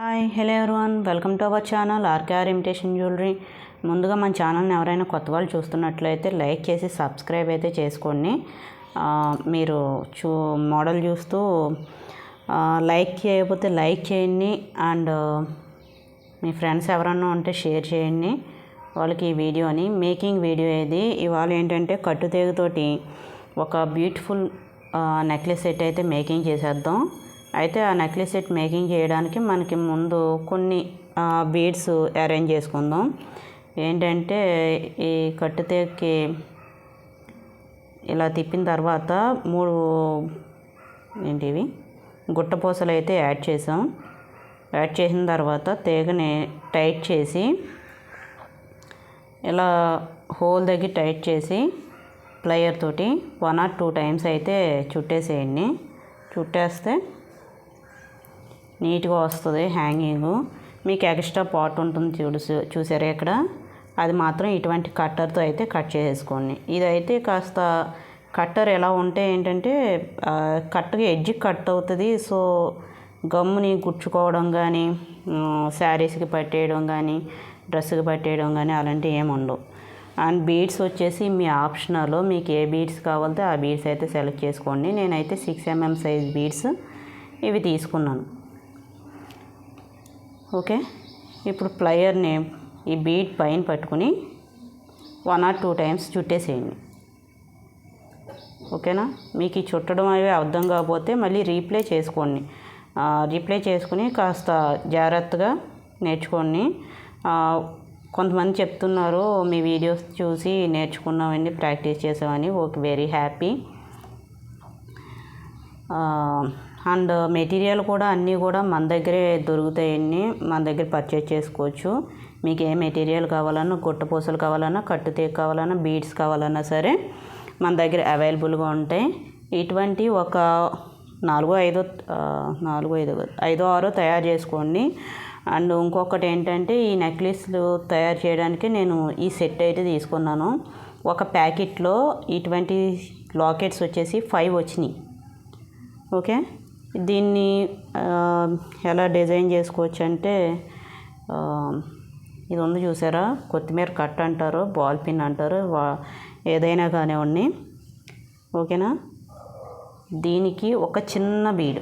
Hi hello everyone, welcome to our channel RKR imitation jewellery. ముందుగా మన ఛానల్ని ఎవరైనా కొత్త వాళ్ళు చూస్తున్నట్లయితే లైక్ చేసి సబ్స్క్రైబ్ అయితే చేసుకోండి. మీరు మోడల్ చూస్తూ లైక్ చేయకపోతే లైక్ చేయండి అండ్ మీ ఫ్రెండ్స్ ఎవరన్నా ఉంటే షేర్ చేయండి వాళ్ళకి ఈ వీడియోని. మేకింగ్ వీడియో ఇది. ఇవాళ ఏంటంటే కట్టుతీగతోటి ఒక బ్యూటిఫుల్ నెక్లెస్ సెట్ అయితే మేకింగ్ చేసేద్దాం. అయితే ఆ నెక్లెస్ సెట్ మేకింగ్ చేయడానికి మనకి ముందు కొన్ని బీడ్స్ అరేంజ్ చేసుకుందాం. ఏంటంటే ఈ కట్టుతీగకి ఇలా తిప్పిన తర్వాత 3 గుట్టపూసలు అయితే యాడ్ చేసాం. యాడ్ చేసిన తర్వాత తీగని టైట్ చేసి ఇలా హోల్ దగ్గర టైట్ చేసి ప్లయర్ తోటి 1 or 2 times అయితే చుట్టేసేయండి. చుట్టేస్తే నీట్గా వస్తుంది హ్యాంగింగ్. మీకు ఎక్స్ట్రా పార్ట్ ఉంటుంది చూసారా ఇక్కడ, అది మాత్రం ఇటువంటి కట్టర్తో అయితే కట్ చేసేసుకోండి. ఇదైతే కాస్త కట్టర్ ఎలా ఉంటే ఏంటంటే కట్టగా ఎడ్జ్ కట్ అవుతుంది. సో గమ్ముని గుచ్చుకోవడం కానీ, శారీస్కి పట్టేయడం కానీ, డ్రెస్కి పట్టేయడం కానీ అలాంటివి ఏమి ఉండవు. అండ్ బీడ్స్ వచ్చేసి మీ ఆప్షనల్, మీకు ఏ బీడ్స్ కావాలంటే ఆ బీడ్స్ అయితే సెలెక్ట్ చేసుకోండి. నేనైతే 6mm సైజ్ బీడ్స్ ఇవి తీసుకున్నాను. ఓకే, ఇప్పుడు ప్లయర్ని ఈ బీడ్ పైన పట్టుకుని 1 or 2 times చుట్టేసేయండి. ఓకేనా, మీకు ఈ చుట్టడం అవి అర్థం కాకపోతే మళ్ళీ రీప్లే చేసుకోండి. రీప్లే చేసుకుని కాస్త జాగ్రత్తగా నేర్చుకోండి. కొంతమంది చెప్తున్నారు మీ వీడియోస్ చూసి నేర్చుకున్నామండి, ప్రాక్టీస్ చేసామని. Okay, very happy. And material కూడా అన్నీ కూడా మన దగ్గరే దొరుకుతాయండి, మన దగ్గర పర్చేజ్ చేసుకోవచ్చు. మీకు ఏ మెటీరియల్ కావాలన్నా, గుట్టపూసలు కావాలన్నా, కట్టుతీగ కావాలన్నా, బీడ్స్ కావాలన్నా సరే మన దగ్గర అవైలబుల్గా ఉంటాయి. ఇటువంటి ఒక 4-5 తయారు చేసుకోండి. అండ్ ఇంకొకటి ఏంటంటే ఈ నెక్లెస్లు తయారు చేయడానికి నేను ఈ సెట్ అయితే తీసుకున్నాను. ఒక ప్యాకెట్లో ఇటువంటి లాకెట్స్ వచ్చేసి 5 వచ్చినాయి. ఓకే, దీన్ని ఎలా డిజైన్ చేసుకోవచ్చు అంటే ఇది ఉంది చూసారా, కొత్తిమీర కట్ అంటారు, బాల్ పిన్ అంటారు, ఏదైనా కానివ్వండి. ఓకేనా, దీనికి ఒక చిన్న బీడ్,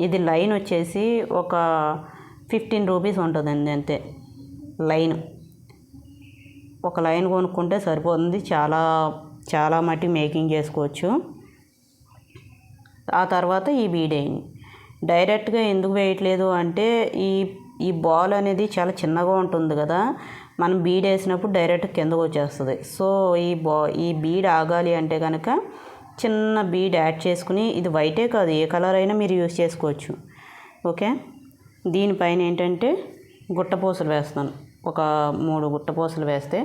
ఇది లైన్ వచ్చేసి ఒక 15 rupees ఉంటుందండి అంతే. ఒక లైన్ కొనుక్కుంటే సరిపోతుంది. చాలా మట్టి మేకింగ్ చేసుకోవచ్చు. ఆ తర్వాత ఈ బీడ్ వేయండి. డైరెక్ట్గా ఎందుకు వేయట్లేదు అంటే ఈ బాల్ అనేది చాలా చిన్నగా ఉంటుంది కదా, మనం బీడ్ వేసినప్పుడు డైరెక్ట్ కిందకు వచ్చేస్తుంది. సో ఈ బీడ్ ఆగాలి అంటే కనుక చిన్న బీడ్ యాడ్ చేసుకుని, ఇది వైటే కాదు ఏ కలర్ అయినా మీరు యూజ్ చేసుకోవచ్చు. ఓకే, దీనిపైన ఏంటంటే గుట్టపూసలు వేస్తాను. ఒక 3 గుట్టపూసలు వేస్తే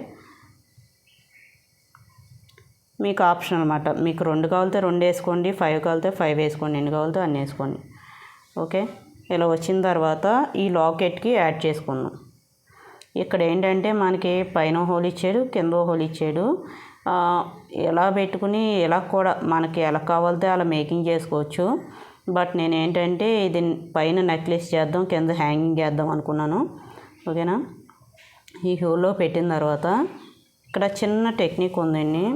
మీకు ఆప్షన్ అనమాట. మీకు 2 కావాలితే 2 వేసుకోండి, 5 కావాలితే 5 వేసుకోండి, ఎన్ని కావాలితే అన్ని వేసుకోండి. ఓకే, ఇలా వచ్చిన తర్వాత ఈ లాకెట్కి యాడ్ చేసుకున్నాం. ఇక్కడ ఏంటంటే మనకి పైన హోల్ ఇచ్చాడు, కింద హోల్ ఇచ్చాడు. ఎలా పెట్టుకుని ఎలా కూడా మనకి ఎలా కావాలితే అలా మేకింగ్ చేసుకోవచ్చు. బట్ నేను ఏంటంటే ఇది పైన నెక్లెస్ చేద్దాం, కింద హ్యాంగింగ్ చేద్దాం అనుకున్నాను. ఓకేనా, ఈ హోల్లో పెట్టిన తర్వాత ఇక్కడ చిన్న టెక్నిక్ ఉందండి.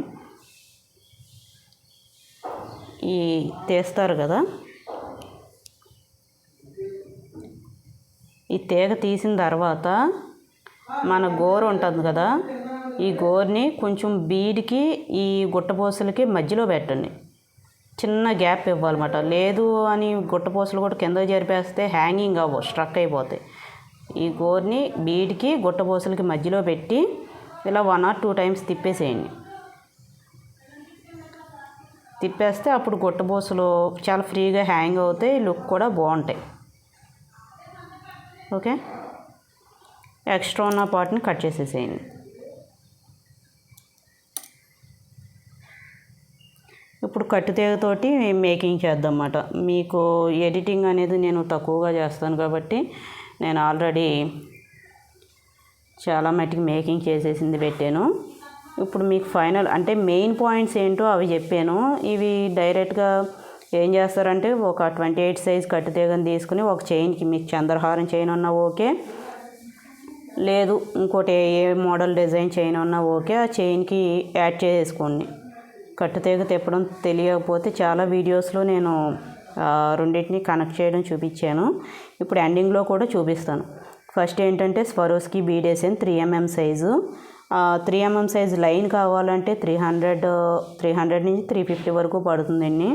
ఈ తీస్తారు కదా, ఈ తీగ తీసిన తర్వాత మన గోరు ఉంటుంది కదా, ఈ గోరుని కొంచెం బీడ్కి ఈ గుట్టపూసలకి మధ్యలో పెట్టండి. చిన్న గ్యాప్ ఇవ్వాలన్నమాట. లేదు అని గుట్టపూసలు కూడా కిందకి జరిపేస్తే హ్యాంగింగ్ అవ్వవు, స్ట్రక్ అయిపోతాయి. ఈ గోరుని బీడ్కి గుట్టపూసలకి మధ్యలో పెట్టి ఇలా 1 or 2 times తిప్పేసేయండి. తిప్పేస్తే అప్పుడు గుట్టపూసలు చాలా ఫ్రీగా హ్యాంగ్ అవుతాయి, లుక్ కూడా బాగుంటాయి. ఓకే, ఎక్స్ట్రా ఉన్న పార్ట్ని కట్ చేసేసేయండి. ఇప్పుడు కట్టుతీగతోటి మేకింగ్ చేద్దాం అన్నమాట. మీకు ఎడిటింగ్ అనేది నేను తక్కువగా చేస్తాను కాబట్టి నేను ఆల్రెడీ చాలా మట్టుకు మేకింగ్ చేసేసింది పెట్టాను. ఇప్పుడు మీకు ఫైనల్ అంటే మెయిన్ పాయింట్స్ ఏంటో అవి చెప్పాను. ఇవి డైరెక్ట్గా ఏం చేస్తారంటే ఒక 28 సైజ్ కట్టుతీగని తీసుకుని ఒక చైన్కి మీకు చంద్రహారం చైన్ ఉన్నా ఓకే, లేదు ఇంకోటి ఏ మోడల్ డిజైన్ చైన్ ఉన్నా ఓకే, ఆ చైన్కి యాడ్ చేసుకోండి. కట్టుతీగ తిప్పడం తెలియకపోతే చాలా వీడియోస్లో నేను రెండింటిని కనెక్ట్ చేయడం చూపించాను. ఇప్పుడు ఎండింగ్లో కూడా చూపిస్తాను. ఫస్ట్ ఏంటంటే స్వరోస్కి బీడ్ వేసాను 3mm size. 3mm size line కావాలంటే 300 నుంచి 350 వరకు పడుతుందండి.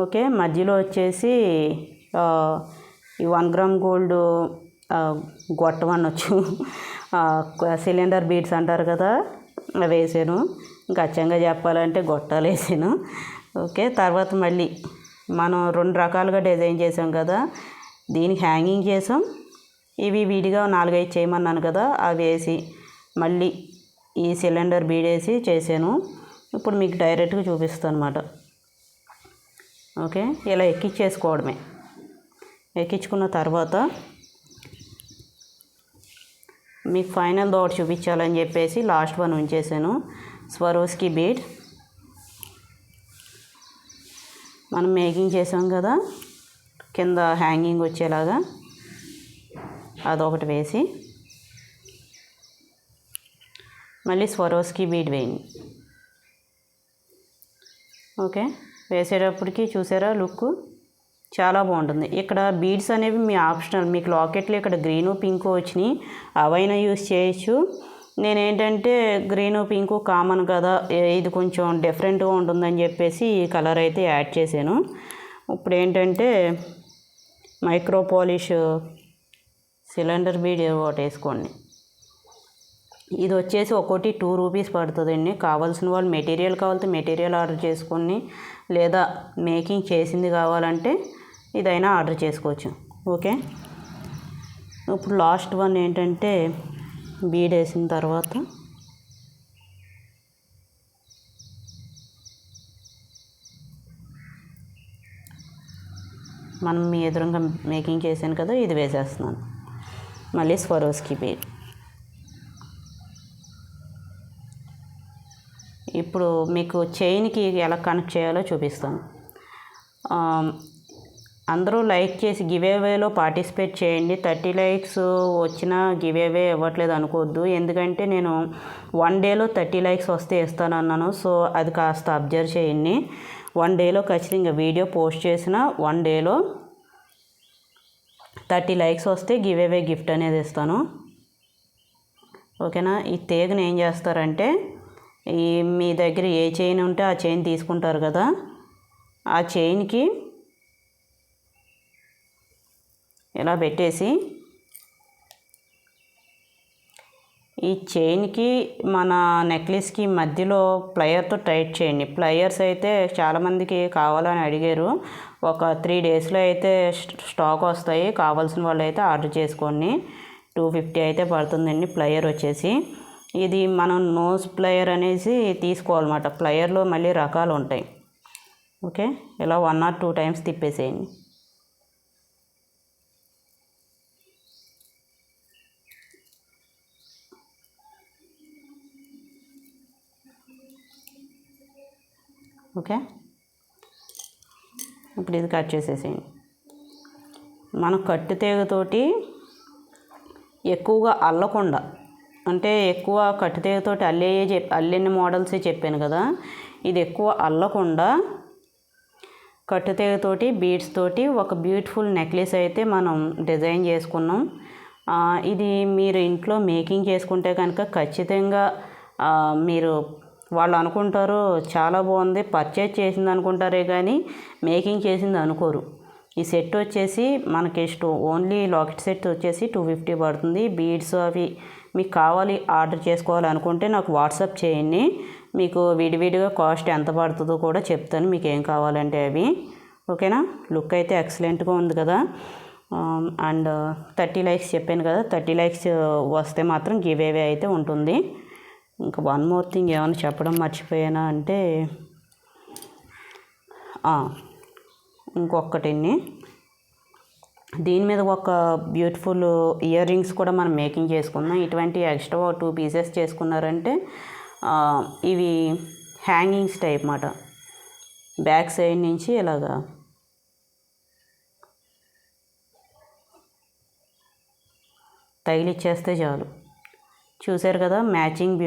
ఓకే, మధ్యలో వచ్చేసి ఈ 1 గ్రామ్ గోల్డ్ గొట్టం అనొచ్చు, సిలిండర్ బీడ్స్ అంటారు కదా, అవి వేసాను. ఇంకా అచ్చంగా చెప్పాలంటే గొట్టాలు వేసాను. ఓకే, తర్వాత మళ్ళీ మనం 2 రకాలుగా డిజైన్ చేసాం కదా, దీనికి హ్యాంగింగ్ చేసాం, ఇవి విడిగా 4-5 చేయమన్నాను కదా, అవి వేసి మళ్ళీ ఈ సిలిండర్ బీడ్ వేసి చేశాను. ఇప్పుడు మీకు డైరెక్ట్గా చూపిస్తాను అన్నమాట. ఓకే, ఇలా ఎక్కించేసుకోవడమే. ఎక్కించుకున్న తర్వాత మీకు ఫైనల్ ఒకటి చూపించాలని చెప్పేసి లాస్ట్ వన్ ఉంచేసాను. స్వరోస్కి బీడ్ మనం మేకింగ్ చేసాం కదా, కింద హ్యాంగింగ్ వచ్చేలాగా అదొకటి వేసి మళ్ళీ స్వరోస్కి బీడ్ వేయండి. ఓకే, వేసేటప్పటికి చూసారా లుక్ చాలా బాగుంటుంది. ఇక్కడ బీడ్స్ అనేవి మీ ఆప్షనల్, మీకు లాకెట్లు ఇక్కడ గ్రీను పింకు వచ్చినాయి, అవైనా యూస్ చేయొచ్చు. నేనేంటంటే గ్రీను పింకు కామన్ కదా, ఇది కొంచెం డిఫరెంట్గా ఉంటుందని చెప్పేసి ఈ కలర్ అయితే యాడ్ చేశాను. ఇప్పుడు ఏంటంటే మైక్రో పాలిష్ సిలిండర్ బీడ్ ఒకటి వేసుకోండి. ఇది వచ్చేసి ఒక్కోటి 2 రూపీస్ పడుతుందండి. కావాల్సిన వాళ్ళు మెటీరియల్ కావాలంటే మెటీరియల్ ఆర్డర్ చేసుకొని, లేదా మేకింగ్ చేసింది కావాలంటే ఇదైనా ఆర్డర్ చేసుకోవచ్చు. ఓకే, ఇప్పుడు లాస్ట్ వన్ ఏంటంటే బీడ్ వేసిన తర్వాత మనం మీ ఎదురుగా మేకింగ్ చేశాను కదా, ఇది వేసేస్తున్నాను. మళ్ళీ స్వరోస్కి బీడ్. ఇప్పుడు మీకు చైన్కి ఎలా కనెక్ట్ చేయాలో చూపిస్తాను. అందరూ లైక్ చేసి గివేవేలో పార్టిసిపేట్ చేయండి. 30 లైక్స్ వచ్చినా గివేవే ఇవ్వట్లేదు అనుకోవద్దు, ఎందుకంటే నేను 1 డేలో 30 లైక్స్ వస్తే ఇస్తానన్నాను. సో అది కాస్త అబ్జర్వ్ చేయండి. 1 డేలో ఖచ్చితంగా వీడియో పోస్ట్ చేసిన 1 డేలో 30 లైక్స్ వస్తే గివేవే గిఫ్ట్ అనేది ఇస్తాను. ఓకేనా, ఈ తీగను ఏం చేస్తారంటే మీ దగ్గర ఏ చైన్ ఉంటే ఆ చైన్ తీసుకుంటారు కదా, ఆ చైన్కి ఇలా పెట్టేసి ఈ చైన్కి మన నెక్లెస్కి మధ్యలో ప్లయర్తో టైట్ చేయండి. ప్లయర్స్ అయితే చాలామందికి కావాలని అడిగారు. ఒక 3 డేస్లో అయితే స్టాక్ వస్తాయి. కావాల్సిన వాళ్ళు అయితే ఆర్డర్ చేసుకోండి. 250 అయితే పడుతుందండి ప్లయర్ వచ్చేసి. ఇది మనం నోస్ ప్లయర్ అనేసి తీసుకోవాలన్నమాట. ప్లయర్లో మళ్ళీ రకాలు ఉంటాయి. ఓకే, ఇలా 1 or 2 టైమ్స్ తిప్పేసేయండి. ఓకే, ఇప్పుడు ఇది కట్ చేసేసేయండి. మనం కట్టుతీగతోటి ఎక్కువగా అల్లకుండా, అంటే ఎక్కువ కట్టుతీగతోటి అల్లిన మోడల్సే చెప్పాను కదా, ఇది ఎక్కువ అల్లకుండా కట్టుతీగతోటి బీడ్స్ తోటి ఒక బ్యూటిఫుల్ నెక్లెస్ అయితే మనం డిజైన్ చేసుకున్నాం. ఇది మీరు ఇంట్లో మేకింగ్ చేసుకుంటే కనుక ఖచ్చితంగా మీరు వాళ్ళు అనుకుంటారు చాలా బాగుంది, పర్చేజ్ చేసింది అనుకుంటారే కానీ మేకింగ్ చేసింది అనుకోరు. ఈ సెట్ వచ్చేసి మనకి ఓన్లీ లాకెట్ సెట్ వచ్చేసి 250 పడుతుంది. బీడ్స్ అవి మీకు కావాలి ఆర్డర్ చేసుకోవాలి అనుకుంటే నాకు వాట్సాప్ చేయండి. మీకు విడివిడిగా కాస్ట్ ఎంత పడుతుందో కూడా చెప్తాను, మీకు ఏం కావాలంటే అవి. ఓకేనా, లుక్ అయితే ఎక్సలెంట్గా ఉంది కదా. అండ్ 30 లైక్స్ చెప్పాను కదా, 30 లైక్స్ వస్తే మాత్రం గివేవే అయితే ఉంటుంది. ఇంకా 1 మోర్ థింగ్ ఏమైనా చెప్పడం మర్చిపోయానా అంటే ఇంకొకటిని, దీని మీద ఒక బ్యూటిఫుల్ ఇయర్ రింగ్స్ కూడా మనం మేకింగ్ చేసుకున్నాం. ఇటువంటి ఎక్స్ట్రా 2 పీసెస్ చేసుకున్నారంటే ఇవి హ్యాంగింగ్స్ టైప్ అన్నమాట. బ్యాక్ సైడ్ నుంచి ఇలాగా తగిలిచ్చేస్తే చాలు. చూసారు కదా, మ్యాచింగ్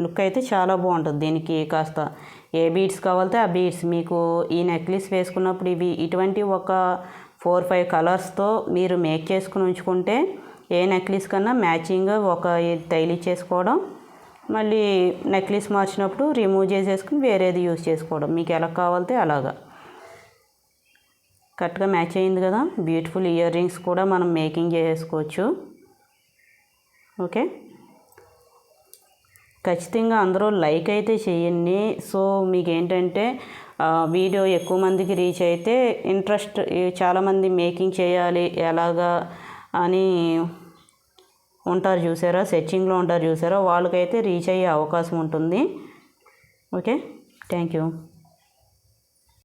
లుక్ అయితే చాలా బాగుంటుంది. దీనికి కాస్త ఏ బీడ్స్ కావాలితే ఆ బీడ్స్ మీకు ఈ నెక్లెస్ వేసుకున్నప్పుడు ఇటువంటి ఒక 4-5 కలర్స్తో మీరు మేక్ చేసుకుని ఉంచుకుంటే ఏ నెక్లెస్ కన్నా మ్యాచింగ్గా ఒక తగిలిచ్చేసుకోవడం, మళ్ళీ నెక్లెస్ మార్చినప్పుడు రిమూవ్ చేసేసుకుని వేరేది యూజ్ చేసుకోవడం, మీకు ఎలా కావాలితే అలాగా. కరెక్ట్గా మ్యాచ్ అయింది కదా. బ్యూటిఫుల్ ఇయర్ రింగ్స్ కూడా మనం మేకింగ్ చేసుకోవచ్చు. ఓకే, ఖచ్చితంగా అందరూ లైక్ అయితే చేయండి. సో మీకు ఏంటంటే వీడియో ఎక్కువ మందికి రీచ్ అయితే ఇంట్రెస్ట్, చాలామంది మేకింగ్ చేయాలి ఎలాగా అని ఉంటారు చూసారా, సెర్చింగ్లో ఉంటారు చూసారా, వాళ్ళకైతే రీచ్ అయ్యే అవకాశం ఉంటుంది. Okay, thank you.